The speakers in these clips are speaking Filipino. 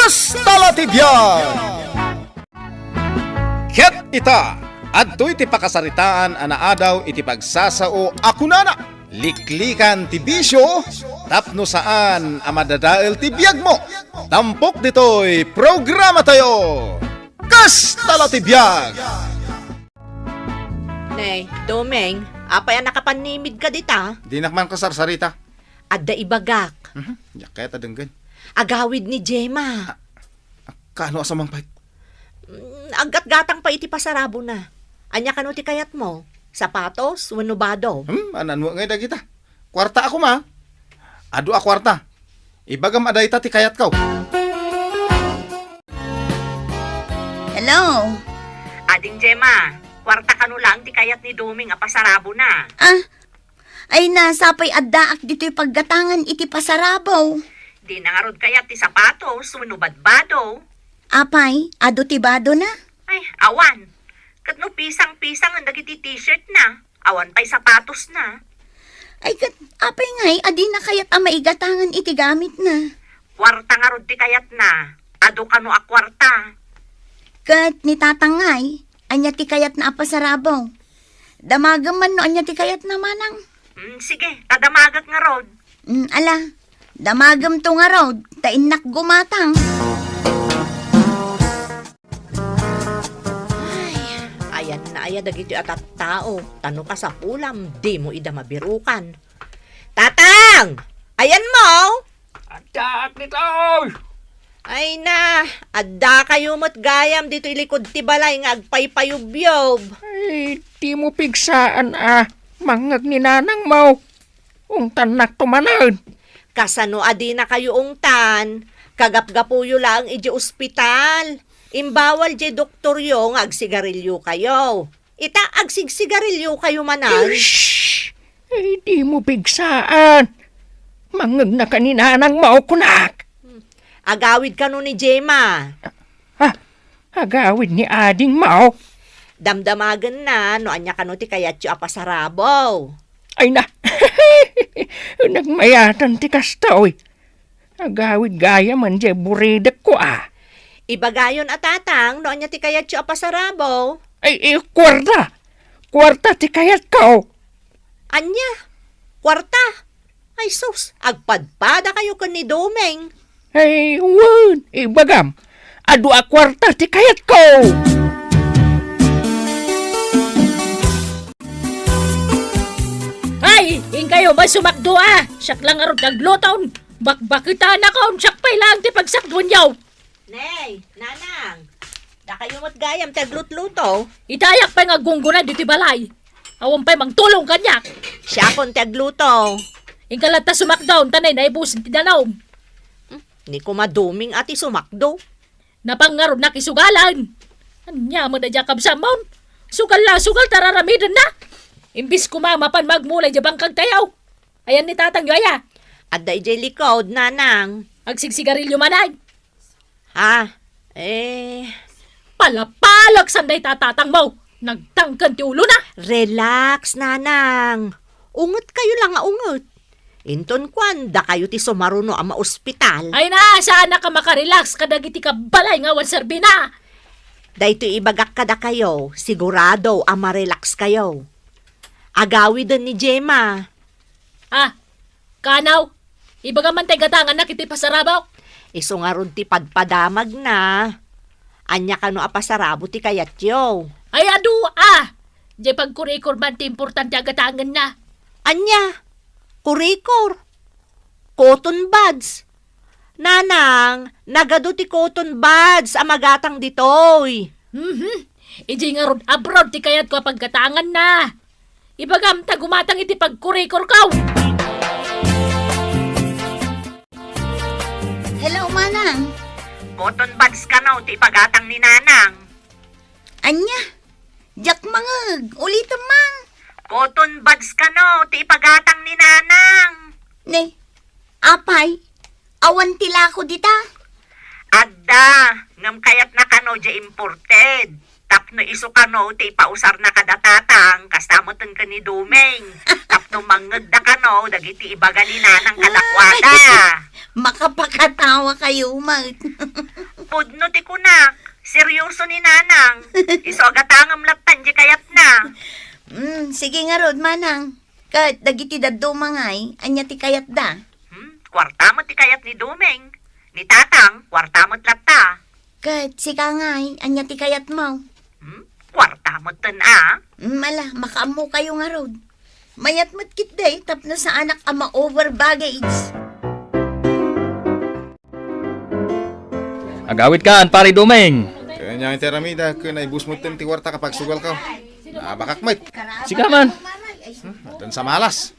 Kastalatibyan! Ket ita, adto'y ti pakasaritaan anaadaw iti pagsasao akunana. Liklikan ti bisyo, tapno saan amadadael ti biyag mo. Tampok dito'y programa tayo, Kastalatibyan! Nay, Domeng, apay nakapanimid ka dita. Di nakman kasarsarita. Adda ibagak. Yakaya tadenggan. Agawid ni Gemma. Kano asamang pait? Aggat-gatang pa iti pasarabo na. Anya kano ti kayat mo? Sapatos, wenubado. Anan mo ngay dagita. Kwarta ako ma. Adu a kwarta. Ibagam adayta ti kayat kaw. Hello? Ading Gemma, kwarta kano lang ti kayat ni Doming a pasarabo na. Ay nasapay addaak dito'y paggatangan iti pasarabaw. Di nangarod kayat ti sapatos, wenubadbado. Apay, ado tibado na. Ay, awan. Katno pisang-pisang ang dagiti t-shirt na. Awan pa'y sapatos na. Ay apay ngay, adi na kayat ang maigatangan iti gamit na. Kwarta nga rod ti kayat na. Ado kano a kwarta. Kat ni tatangay, anya ti kayat na apasarabaw. Damagam man no anya ti kayat na manang. Sige, tadamagak nga rod. Ala, damagam to nga raw, tainak gumatang. Ayan na aya dagiti atat tao. Tano ka sa pulam, di mo ida mabirukan. Tatang! Ayan mo! Adak nito! Ay na, adda kayo mo't gayam dito ilikod ti balay nga agpaypayubyob. Ay, di mo pigsaan mangag ni nanang mo. Ungtan nak tumanan. Kasano adi na kayo ungtan, kagapgapuyo lang iji ospital. Imbawal je doktor yung agsigarilyo kayo. Ita agsigsigarilyo kayo manan. Shhh! Ay, di mo pigsaan. Mangag na ka ni nanang mo kunak. Agawid ka no ni Gemma. Agawid ni ading mo. Damdamagan na no anya kano ti kayatyo apasarabaw. Ay na, nagmayatan ti kastoy. Agawid gaya man je buridak ko Ibagayon atatang no anya ti kayatyo apasarabaw. Ay, kwarta. Kwarta ti kayat ko. Anya? Kwarta? Ay sus, agpadpada kayo kan ni Domeng. Ay, wan, ibagam. Adu a kwarta ti kayat ko. Ay, kayo ba sumakdo Siyak lang arod nagluton. Bakbakita na kaon, siyak pa'y lang ti pagsakdon yaw. Nay, nanang, da kayo mo't gayam taglut-luto. Itayak pa'y nga gunggunan dito balay. Awan pa'y magtulong kanyak. Siya kon tagluto. Inkalata sumakdaon, tanay na ibusin ti danaw. Ni ko maduming ati sumakdo. Napangarod na kisugalan. Anya mo na jakab sa maun. Sugal tararamidan na. Imbis kumamapan magmulay jabang kag tayaw. Ayan ni tatang yoya. At da ijay likod, nanang. Agsigsigarilyo manay. Palapalag sanday tatatang mo. Nagtangkan ti ulo na. Relax, nanang. Ungot kayo lang ungot. Inton kwan, da kayo ti sumaruno ama ospital. Ay na, sana ka makarelax kadagiti ka balay nga wan serbina. Dahito ibagak kada kayo, sigurado ama relax kayo. Agawi din ni Gemma. Kanaw, ibaga man tayo gatangan na kiti pasarabaw. Iso nga ron ti padpadamag na. Anya kano apasarabo ti kayatyo. Ay adu, di pagkurikor man ti importante agatangan na. Anya, kurikor. Cotton buds. Nanang, nagado ti cotton buds amagatang ditoy. Iji nga ron abroad ti kayat ko paggatangan na. Ibagam tagumatang iti pagkurikor kaw. Hello, manang. Cotton buds ka no, ti pagatang ni nanang. Anya, jak mangag, ulitin man. Cotton buds ka no, ti pagatang ni nanang. Ne, apay, awan tila ko dita. Adda, ngam kayat na kano di imported. Tapno iso ka no, ti pausar na kadatatang, kastamotan ka ni Dumeng. Tapno mangag da ka no, dagiti ibaga ni nanang kadakwada. Makapakatawa kayo, Mat. Pudno ti kunak, seryoso ni nanang. Iso agatangam latan di kayat na. Sige nga rod, manang. Kat, dagiti daddo mangay, anya ti kayat da. Kwarta mo ti kayat ni Dumeng. Ni tatang, kwarta mo't lata. Kat, sika ngay, anya ti kayat mo. Kwarta mo't tan ah. Mala, makaamu kayo nga rod. Mayat mo't kitday, tapno sa anak ama over baggage. Agawit ka, pare Dumeng. Kaya niya yung teramida, kung naibus mo ti kwarta kapag sugal ka. Bakak mait. Sika man. Dan sa malas.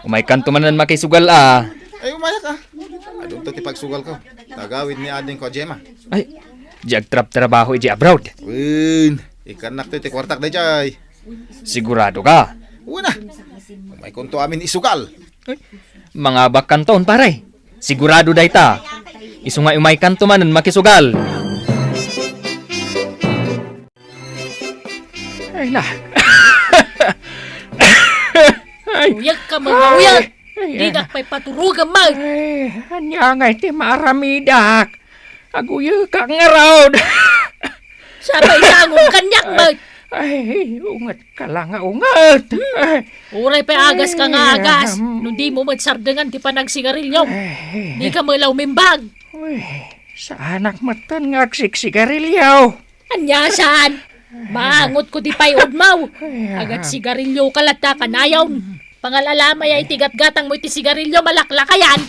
Umay kanto man nan makisugal ah. Ay, umayak ah. Adun to ti pagsugal ko. Tagawid ni ading ko, Gemma. Ay, jag trabaho iji abroad. Win, ikan nak to ti kwartak day jay. Sigurado ka. Una, may kunto amin isugal. Mga bakanton pare. Sigurado day ta. Isu nga umay kanto man nan makisugal. Ay na. Uyag ka mga uyag. Di na pa'y paturugan mag. Ay, anya nga iti maramidak. Aguyo ka nga raw. Sabay langon kanyak mag. Ay, ungat ka lang nga ungat. Ay, Uray pa agas ka nga agas. Nung di mo magsardangan ti panagsigarilyo. Di ka malaw mimbag. uy, sa anak matan nga agsiksigarilyaw. Anya saan? Maangot ko di pa'y udmaw. Agat sigarilyo kalata kanayaw. Pangalalama ay tigat-gatang mo iti sigarilyo malaklakayan.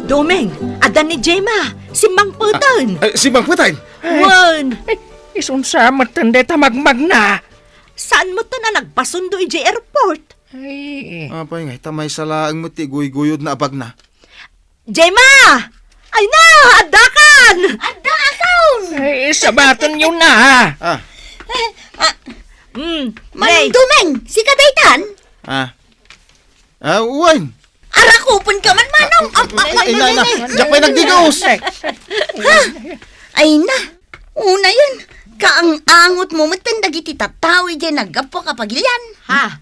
Dumeng, adan ni Gemma, si Mang Putan. Ay, si Bang Putay. Wan, Ay, isunsa matan deta magmag na. saan mo to na nagpasundo iji airport? Ay, Apay nga, tamay salaang mo ti guyod na abag na. Gemma! Ay na, adakan! Ada akaw! ay sabaton yun na. Ah, Ray, Manong Dumeng, si kadaytan? uwan. Arakupon ka man, Manong. Ay, na. Diyak pa'y nagdigos. Ay na, una yun. Kaang-angot mo matanda giti tatawi dyan nagapo kapag ilyan. ha?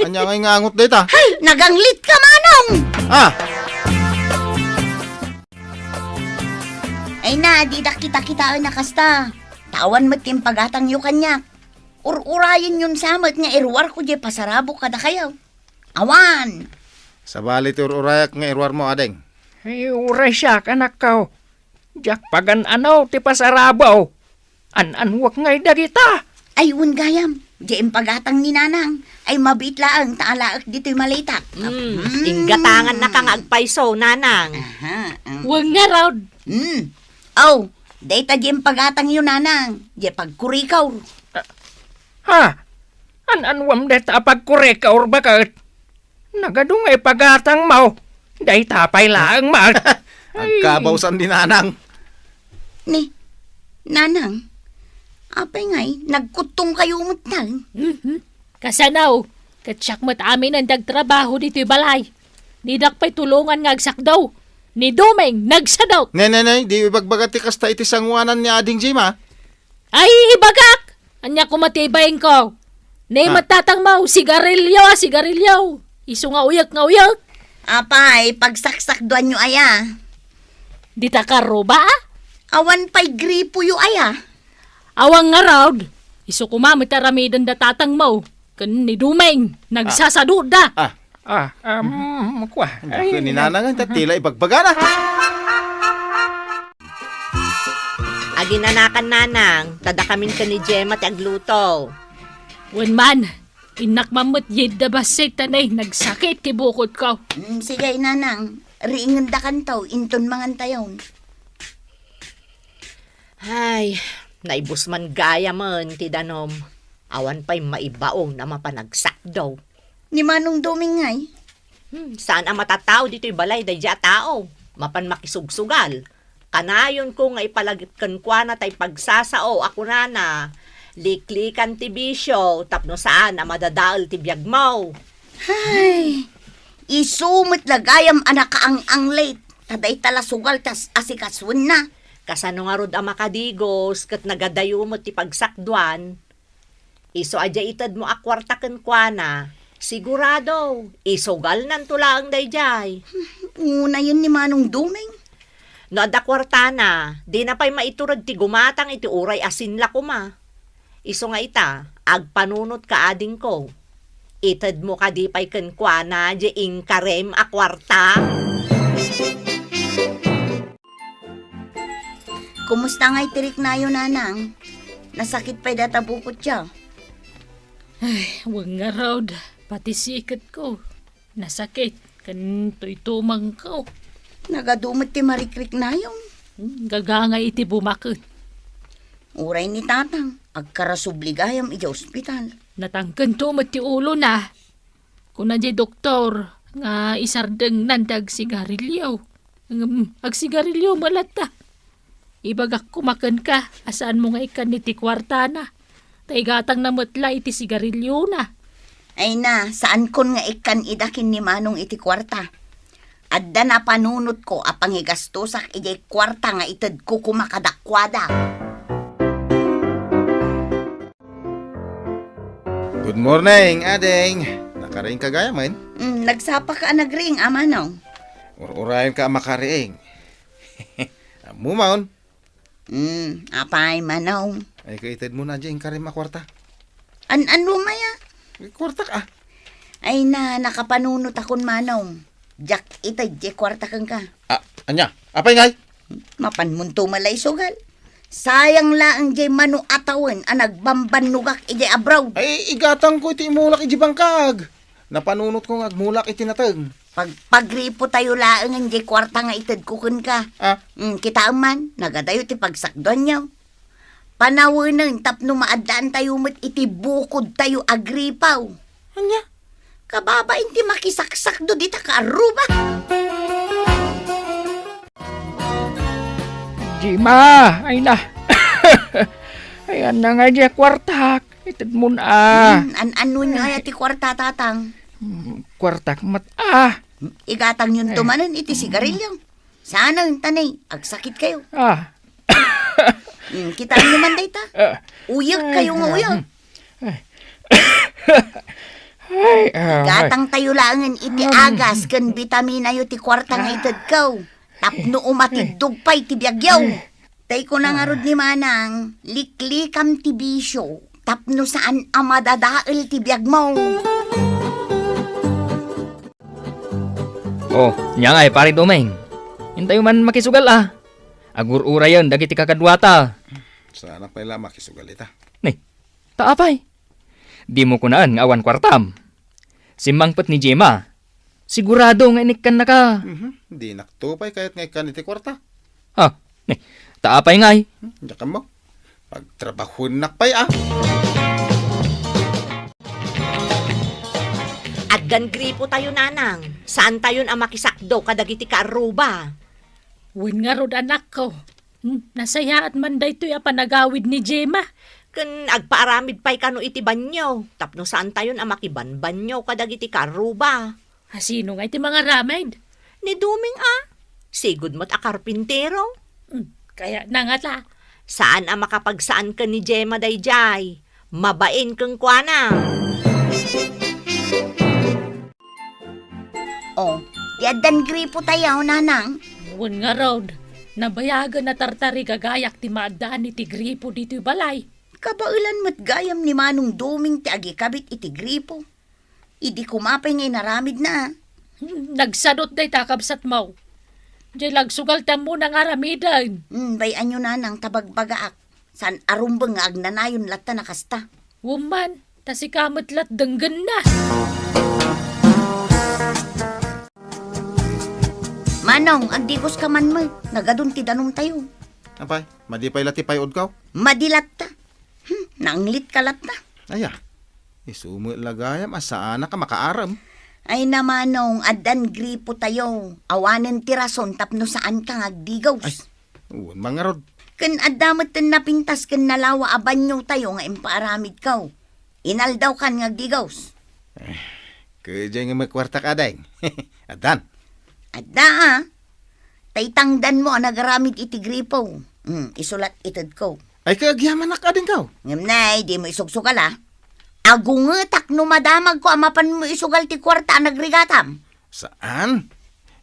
Anya nga yung angot dita. Ay, naganglit ka, Manong. Ah, Ay na, di da kita-kitaan na kasta. Tawan mo't yung pagatang yu kanyak. Urayin yun samot nga irwar ko di pasarabo kada kayo. Awan. sa bali ti urayak nga irwar mo, adeng. Ay, uray siya anak ko. Jak pagan ano, ti pasarabaw. An-anwak ngay dagita. Ay, un gayam. Di yung pagatang ni Nanang. Ay mabit laang taalaak dito'y malitak. Inggatangan na kang agpaiso, nanang. Huwag nga raw. Oh, data di yung pagatang yun, Nanang. Di pagkurikaw. Ha? An-anwam deta pagkureka or bakit? Nagadungay pagatang mau. Day tapay laang ma. Ang kabawsan din nanang. Ni, Nanang. Apay nga'y, nagkutong kayo mutang. Kasanaw. Katsak mat amin ang dagtrabaho dito'y balay. Didak pa'y tulungan nga agsak daw. Ni Dumeng, nagsadaw. Ne, di ibagbagat ti kasta iti sangwanan ni ading Gemma. Ay, ibagak! Anya ko matibayin ko. Ni matatang mau, sigarilyo. Isu nga uyak. Apay, pagsaksak doan nyo aya. Di ta karo ba? Awan pa'y gripo yu aya. Awang nga raw. Isu kumamit aramidan da tatang mau. Kan ni Dumeng, nagsasadod da. Kwa. Ay, ni nanang ang tila ibagbaga na. Aginanakan nanang, tadakamin ka ni Gemma ti agluto. Wan man, inak mamut yid da basit tanay, nagsakit kibukot ko. Sige, Nanang. Riingan da kantaw, inton mangan tayon. Ay, naibus man gaya man ti danom. Awan pa'y maibaong na mapanagsak daw. Ni Manong Dumeng nga'y. Saan ang matatao dito'y balay dayja tao? Mapan makisugsugal. Kanayon ko nga ipalagipkan kwa na tay pagsasao ako na. Liklikan ti bisyo, tapno saan ang madadaal ti biyag mo. Ay, isumit lagayam anak ang late. Taday tala sugal tas asikaswan na. Kasano nga rod ang makadigos, kat nagadayo mo ti pagsakduan. Iso adya itad mo akwarta ken kuana. Sigurado, isugal nan tulaang dayjay. Una yun ni Manong Duming. No adda kwarta na, di na pa'y maiturad ti gumatang iti uray asin la kuma. Iso nga ita, agpanunot ka ading ko. Itad mo ka di pa'y ken kuana, di ingkarem akwarta. Kumusta nga itirik na yun, nanang? Nasakit pa'y databukot siya. Huwag nga raw, pati sikat ko. Nasakit, kanto'y tumang ko. Nagadumot ti marikrik na yun. Gagangay iti bumakot. Uray ni tatang, agkarasubligayam iti ospital. Natangkan tumot ti ulo na. Kung di doktor, nga isardeng nandag sigarilyo. Agsigarilyo malata. Ibagak kumakan ka, asaan mo nga ikan iti kwarta na. Taigatang namutla iti sigarilyo na. Ay na, saan kon nga ikan idakin ni Manong iti kwarta? Adda na panunot ko apang higastosak iti kwarta nga itad ko kumakadakwada. Good morning, ading. Nakaraing ka gaya man? Nagsapa ka nagring, Manong. Urayan ka makariing. Mumaon. Apay, Manong. Ay kaitid mo na dyan karim akwarta. Ano maya? Kwarta ka. Ay na, nakapanunot akon, Manong. Jak itay, di kwarta kang ka. Anya, apay ngay? Mapanmunto malay sugal. Sayang laang jay manu atawin ang nagbambanugak iti abroad. Ay, igatang ko iti mulak iti bangkag. Napanunot ko nga mulak iti natag. Pagripo tayo laang ang jay kwarta nga itad kukun ka. Kita man, nagadayo ti pagsakdoan niyaw. Panawanan tapno maadaan tayo met iti bukod tayo agripaw. Anya? Kababa inti makisaksak do dita ka aruba. Jima, ay na. Ayan na nga di kwartak. Itad mo na. Ano nga ti kwarta tatang? Kwartak mat Igatang yun tumanan iti sigarilyo. Sana ang tanay, agsakit kayo. Kita naman dayta. Uyak kayo nga uyak. Igatang tayo langan iti agas kan vitamina yo ti kwarta nga itad kaw. Tapno umatidog pa'y ti biyagyaw. Tay ko na nga rod ni Manang, liklikam ti bisyo. Tapno saan ang madadaal ti biyag mo. Oh, nya nga pare Domeng. Hintayo man makisugal Agur-ura yon dagiti kakadwata. Sana pala makisugal ita. Ni, taapay. Di mo kunaan nga awan kwartam. Simangpet ni Jema. Sigurado nga inikan na ka. Di naktupay kahit ngay kan iti kwarta. Ni, taapay ngay. Diyan mo. Pagtrabahon nakpay Aggan gripo tayo nanang. Saan tayo ang makisakdo kadagiti ka aruba? Win nga rod anak ko. Nasaya at manday to'y panagawid ni Jema. Kun agpaaramid pa'y kano iti banyo. Tapno saan tayo ang makibanbanyo kadagiti ka aruba? Sino nga iti mga ramid? Ni Duming Sigud mo't a karpintero. Kaya nangata. Saan ang makapagsaan ka ni Jema dayjay? Mabain kang kuana. Oh, diadan gripo tayo, nanang. Win nga rod. Nabayagan na tartari gagayak ti maadaan iti gripo dito'y balay. Kabailan mo't gayam ni Manong Duming ti agikabit iti gripo. Idi kumapay ngay naramid na. Nagsadot day takabsat mo. Diyan lagsugal tamo ng aramidan. Bayan nyo nanang tabagbagaak. San arumbang nga agnanayon latta nakasta. Woman, tasikamat lat denggan na. Manong, agdigos ka man mo. Nagadun ti danong tayo. Apay, madipay lati payod ka. Madilat ta. Nanglit ka lat ta. Aya, isumo lagayam asaan ka makaaram. Ay namanong, adan gripo tayo. Awanen ti rason tapno saan ka ngagdigaws. Uwan mga rod. Kan adamot ten napintas kan nalawa a banyo tayo nga impaaramid kaw. Inaldaw kan nga gigaws. Kaya nga magkwarta ka, deng. Adan. Adda taytangdan mo ang nagaramid iti gripo. Isulat itad ko. Ay kagyaman na ka din ka. Ngamnay, di mo isugsukal ha. Agungetak no madamag ko amapan mo isugal ti kwarta nagrigatam. Saan?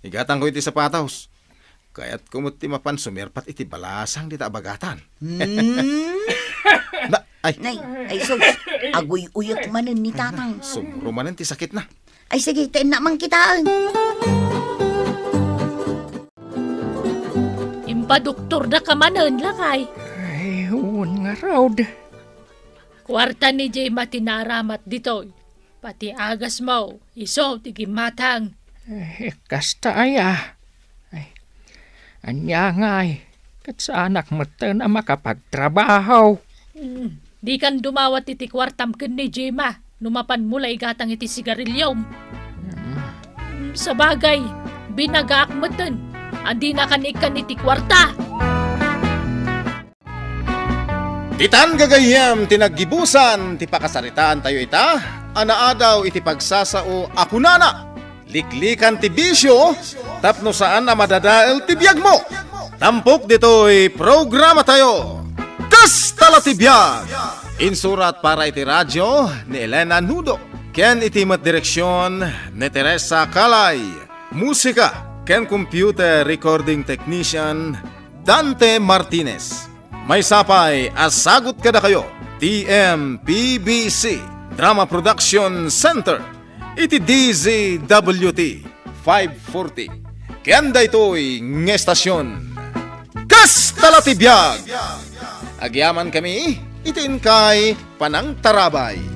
Igatang ko iti sapatos. Kaya't kumot ti mapan sumirpat iti balasang di tabagatan. Na, ay, Nay, ay sus, agoy uyot manen ni tatang. sumuro manan ti sakit na. Ay sige, tain na mang kitaan. Impa doktor da kamanan lakay. Ay, uwan nga raod. Kwarta ni Jema tinaramat dito. Pati agas mo, iso, tigimatang. Kasta ay Ay, anya nga ay. Kat sa anak mo na makapagtrabaho. Di kan dumawat iti kwartam ken ni Jema. Numapan mula igatang iti sigarilyom. Sa bagay, binagaakmatan. Andi na kanikan iti kwarta. Titan gagayam tinaggibusan ti pakasaritaan tayo ita. Anaadaw iti pagsasao akunana. Liklikan ti bisyo tapno saan na madadael ti biyag mo. Tampok dito'y programa tayo. Kastala ti biyag! Insurat para iti radyo ni Elena Nudo. Ken iti direksyon ni Teresa Calay. Musika ken computer recording technician Dante Martinez. May sapay asagot kada kayo. TMPBC Drama Production Center. Iti DZWT 540. Kanda ito'y ngestasyon. Kastala ti biyag! Agyaman kami, itin kay Panang Tarabay.